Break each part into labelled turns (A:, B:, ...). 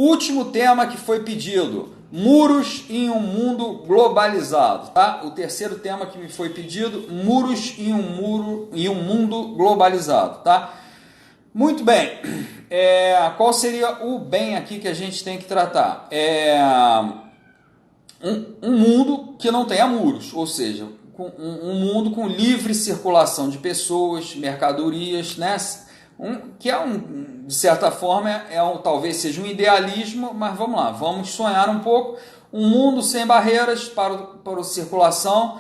A: Último tema que foi pedido, muros em um mundo globalizado, tá? O terceiro tema que me foi pedido, muros em um mundo globalizado, tá? Muito bem, qual seria o bem aqui que a gente tem que tratar? Um mundo que não tenha muros, ou seja, um mundo com livre circulação de pessoas, mercadorias, né? De certa forma, talvez seja um idealismo, mas vamos lá, vamos sonhar um pouco. Um mundo sem barreiras para a circulação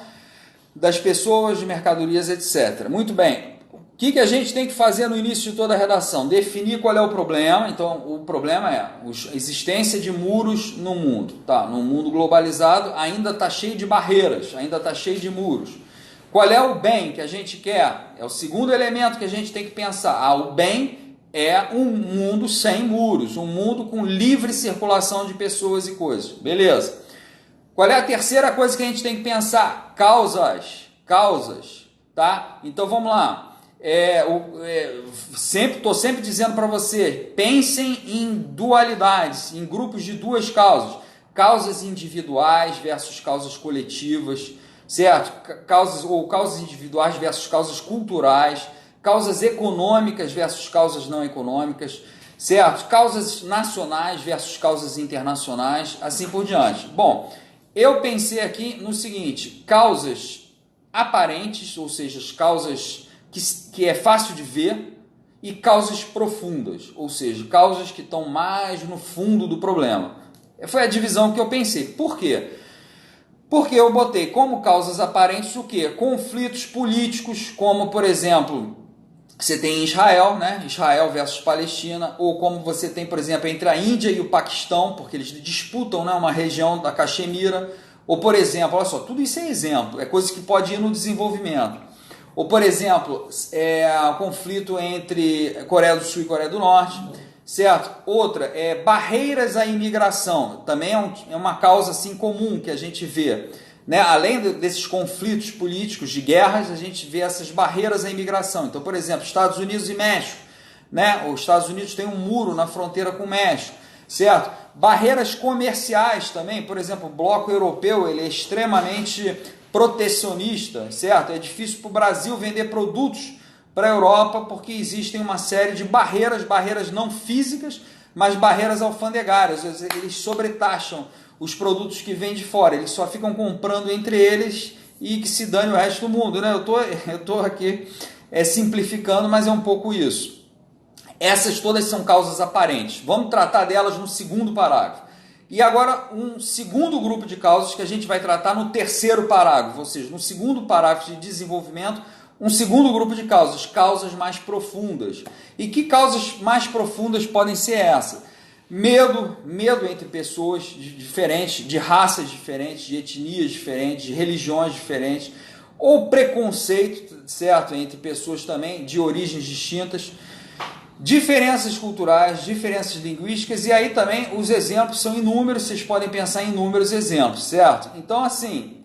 A: das pessoas, de mercadorias, etc. Muito bem. O que a gente tem que fazer no início de toda a redação? Definir qual é o problema. Então, o problema é a existência de muros no mundo. Tá? No mundo globalizado, ainda está cheio de barreiras, ainda está cheio de muros. Qual é o bem que a gente quer? É o segundo elemento que a gente tem que pensar. O bem é um mundo sem muros, um mundo com livre circulação de pessoas e coisas. Beleza. Qual é a terceira coisa que a gente tem que pensar? Causas, tá? Então vamos lá. Estou sempre dizendo para você, pensem em dualidades, em grupos de duas causas. Causas individuais versus causas coletivas, certo? Causas individuais versus causas culturais, causas econômicas versus causas não econômicas, certo? Causas nacionais versus causas internacionais, assim por diante. Bom, eu pensei aqui no seguinte, causas aparentes, ou seja, as causas que é fácil de ver, e causas profundas, ou seja, causas que estão mais no fundo do problema. Foi a divisão que eu pensei. Por quê? Porque eu botei como causas aparentes o quê? Conflitos políticos, como, por exemplo, você tem Israel, né? Israel versus Palestina, ou como você tem, por exemplo, entre a Índia e o Paquistão, porque eles disputam, né, uma região da Caxemira, ou, por exemplo, olha só, tudo isso é exemplo, é coisa que pode ir no desenvolvimento. Ou, por exemplo, o conflito entre Coreia do Sul e Coreia do Norte, certo? Outra, barreiras à imigração, também é uma causa assim, comum que a gente vê. Né? Além desses conflitos políticos de guerras, a gente vê essas barreiras à imigração. Então, por exemplo, Estados Unidos e México. Né? Os Estados Unidos tem um muro na fronteira com o México, certo? Barreiras comerciais também, por exemplo, o bloco europeu ele é extremamente protecionista, certo? É difícil para o Brasil vender produtos para a Europa porque existem uma série de barreiras não físicas, mas barreiras alfandegárias. Eles sobretaxam os produtos que vêm de fora, eles só ficam comprando entre eles e que se dane o resto do mundo, né? Eu tô aqui simplificando, mas é um pouco isso. Essas todas são causas aparentes. Vamos tratar delas no segundo parágrafo. E agora um segundo grupo de causas que a gente vai tratar no terceiro parágrafo, ou seja, no segundo parágrafo de desenvolvimento, um segundo grupo de causas mais profundas. E que causas mais profundas podem ser essas? Medo entre pessoas diferentes, de raças diferentes, de etnias diferentes, de religiões diferentes, ou preconceito, certo, entre pessoas também de origens distintas, diferenças culturais, diferenças linguísticas, e aí também os exemplos são inúmeros, vocês podem pensar em inúmeros exemplos, certo? Então, assim,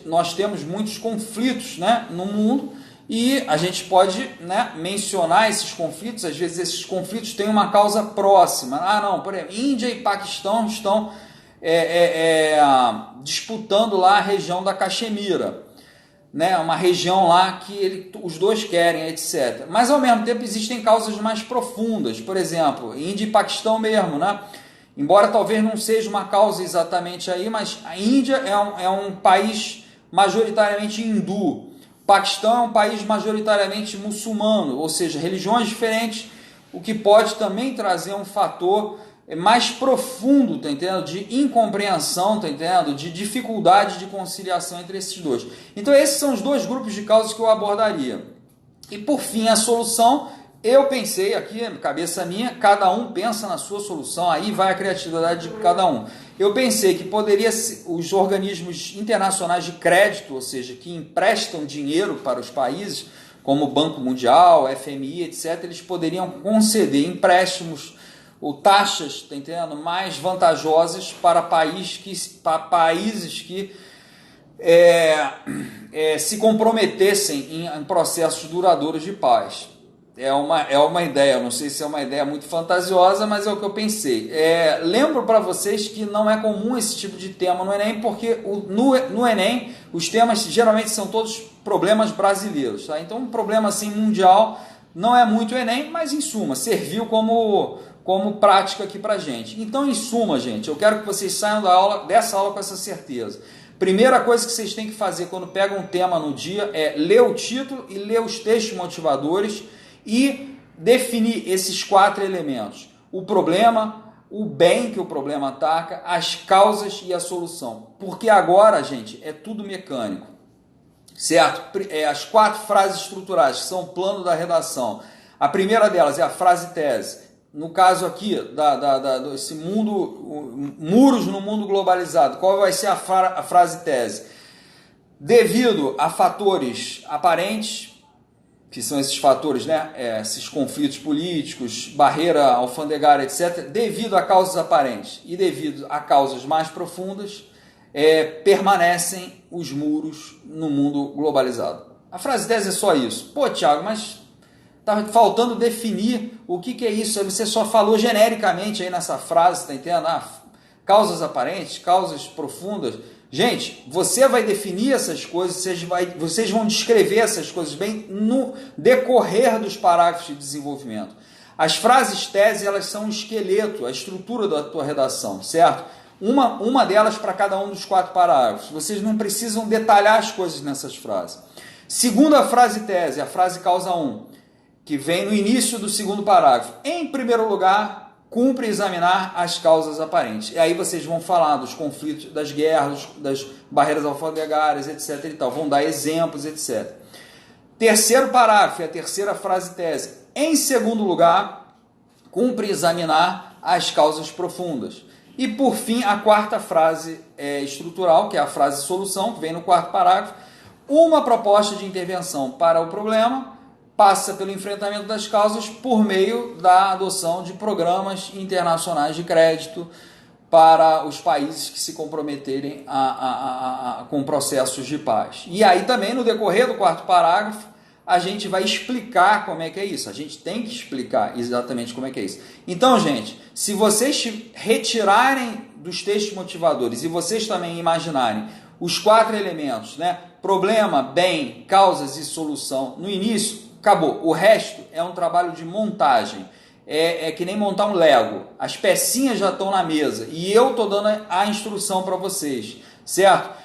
A: nós temos muitos conflitos, né, no mundo, e a gente pode, né, mencionar esses conflitos, às vezes esses conflitos têm uma causa próxima. Não, por exemplo, Índia e Paquistão estão disputando lá a região da Caxemira, né, uma região lá que os dois querem, etc. Mas, ao mesmo tempo, existem causas mais profundas. Por exemplo, Índia e Paquistão mesmo, né? Embora talvez não seja uma causa exatamente aí, mas a Índia é um país majoritariamente hindu. O Paquistão é um país majoritariamente muçulmano, ou seja, religiões diferentes, o que pode também trazer um fator mais profundo, tá entendendo? De incompreensão, tá entendendo? De dificuldade de conciliação entre esses dois. Então esses são os dois grupos de causas que eu abordaria. E por fim, a solução, eu pensei aqui, cabeça minha, cada um pensa na sua solução, aí vai a criatividade de cada um. Eu pensei que poderia os organismos internacionais de crédito, ou seja, que emprestam dinheiro para os países, como o Banco Mundial, FMI, etc., eles poderiam conceder empréstimos ou taxas, tá entendendo, mais vantajosas para países que se comprometessem em processos duradouros de paz. É uma ideia, eu não sei se é uma ideia muito fantasiosa, mas é o que eu pensei. Lembro para vocês que não é comum esse tipo de tema no Enem, porque no Enem os temas geralmente são todos problemas brasileiros. Tá? Então um problema assim mundial não é muito o Enem, mas em suma, serviu como prática aqui para gente. Então em suma, gente, eu quero que vocês saiam dessa aula com essa certeza. Primeira coisa que vocês têm que fazer quando pegam um tema no dia é ler o título e ler os textos motivadores e definir esses 4 elementos: o problema, o bem que o problema ataca, as causas e a solução. Porque agora, gente, é tudo mecânico, certo? As 4 frases estruturais, que são o plano da redação. A primeira delas é a frase tese. No caso aqui, desse mundo, muros no mundo globalizado, qual vai ser a frase tese? Devido a fatores aparentes, que são esses fatores, né? Esses conflitos políticos, barreira alfandegária, etc., devido a causas aparentes e devido a causas mais profundas, permanecem os muros no mundo globalizado. A frase tese é só isso. Pô, Thiago, mas está faltando definir o que é isso. Você só falou genericamente aí nessa frase, tá entendendo? Causas aparentes, causas profundas. Gente, você vai definir essas coisas, vocês vão descrever essas coisas bem no decorrer dos parágrafos de desenvolvimento. As frases tese, elas são um esqueleto, a estrutura da tua redação, certo? Uma delas para cada um dos 4 parágrafos. Vocês não precisam detalhar as coisas nessas frases. Segunda frase tese, a frase causa 1, que vem no início do segundo parágrafo. Em primeiro lugar, cumpre examinar as causas aparentes. E aí vocês vão falar dos conflitos, das guerras, das barreiras alfandegárias, etc. e tal. Vão dar exemplos, etc. Terceiro parágrafo, a terceira frase tese. Em segundo lugar, cumpre examinar as causas profundas. E por fim, a quarta frase estrutural, que é a frase solução, que vem no 4º parágrafo. Uma proposta de intervenção para o problema passa pelo enfrentamento das causas por meio da adoção de programas internacionais de crédito para os países que se comprometerem com processos de paz. E aí também, no decorrer do 4º parágrafo, a gente vai explicar como é que é isso. A gente tem que explicar exatamente como é que é isso. Então, gente, se vocês retirarem dos textos motivadores e vocês também imaginarem os 4 elementos, né? Problema, bem, causas e solução no início, acabou. O resto é um trabalho de montagem. É que nem montar um Lego. As pecinhas já estão na mesa e eu estou dando a instrução para vocês, certo?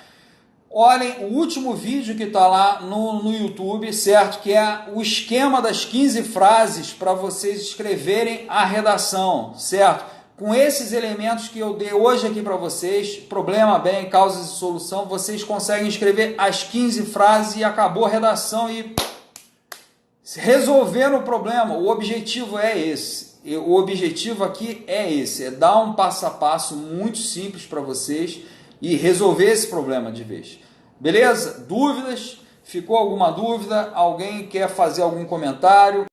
A: Olhem o último vídeo que está lá no YouTube, certo? Que é o esquema das 15 frases para vocês escreverem a redação, certo? Com esses elementos que eu dei hoje aqui para vocês, problema, bem, causas e solução, vocês conseguem escrever as 15 frases e acabou a redação e resolver o problema. O objetivo é esse. O objetivo aqui é esse, é dar um passo a passo muito simples para vocês e resolver esse problema de vez. Beleza? Dúvidas? Ficou alguma dúvida? Alguém quer fazer algum comentário?